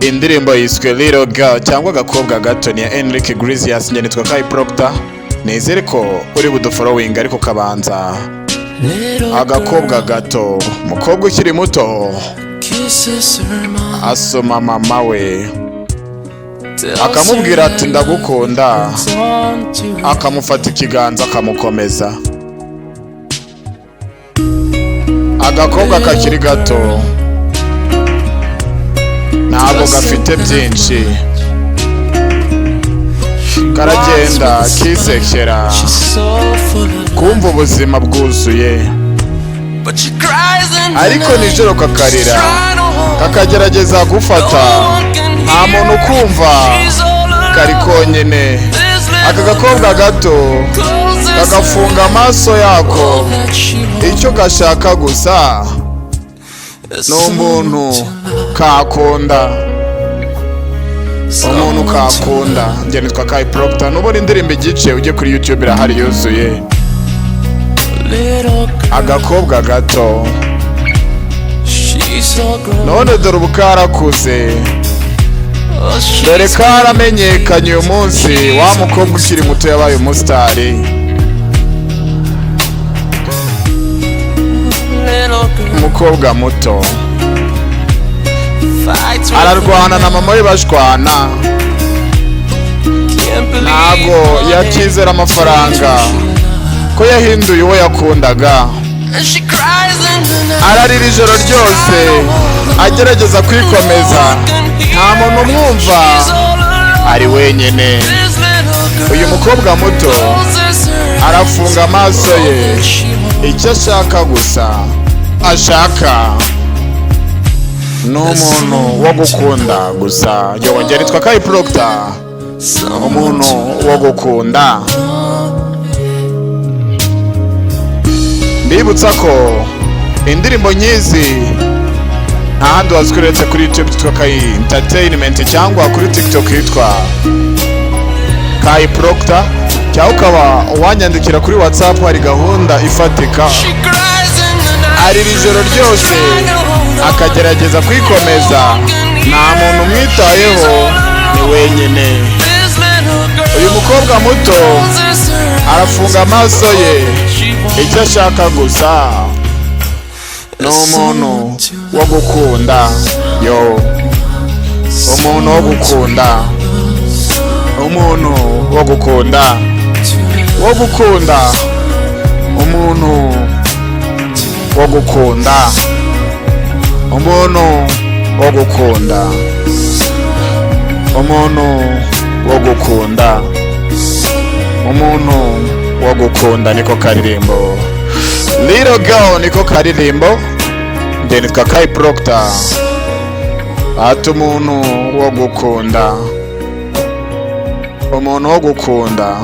indirimbo yiswe Little Girl cyangwa agakobwa gato ni ya Enrique Iglesias. Njye nitwa Kai Proctor, nizere ko uri budufollowing ariko kabanza. Agakobwa gato, umukobwa ukiri muto asoma mama we akamubwira ati ndagukunda, akamufata ikiganza akamukomeza. Agakobwa kakiri gato ntabwo gafite byinshi, karagenda kisekera kumva ubuzima bwuzuye, ariko nijoro kakarira kakagerageza gufata, nta muntu ukumva, kari konyine. Aka gakobwa gato kagafunga amaso yako, icyo gashaka gusa ni umuntu kakunda, umuntu kakunda. Njye nitwa Kai Proctor, nubona indirimbo igice ujye kuri YouTube irahari yuzuye. Agakobwa gato none dore ubu karakuze, dore karamenyekanye uyu munsi. Wa mukobwa ukiri muto yabaye umusitari. Umukobwa muto ararwana na mama we bashwana, ntago yakizera amafaranga ko yahinduye uwo yakundaga. Ararira ijoro ryose agerageza kwikomeza, nta muntu umwumva, ari wenyine. Uyu mukobwa muto arafunga amaso ye, icyo ashaka gusa ashaka ni umuntu wo gukunda gusa. Njye nitwa Kai Proctor, umuntu wo gukunda. Ndibutsa ko indirimbo nyizi nta handi wazikweretse kuri YouTube yitwa Kai Entertainment, cyangwa kuri TikTok yitwa Kai Proctor, cyangwa ukaba wanyandikira kuri WhatsApp. Hari gahunda ifatika, arira ijoro ryose akagerageza kwikomeza, nta muntu umwitayeho, ni wenyine. Uyu mukobwa muto arafunga amaso ye, icyo ashaka gusa ni umuntu wo gukunda. Umuntu wo gukunda, umuntu wo gukunda, wo gukunda, umuntu wo gukunda, umuntu wo gukunda, umuntu wo gukunda, umuntu wo gukunda. Niko karirimbo Little Girl, niko karirimbo. Njye nitwa Kai Proctor, ati umuntu wo gukunda, umuntu wo gukunda.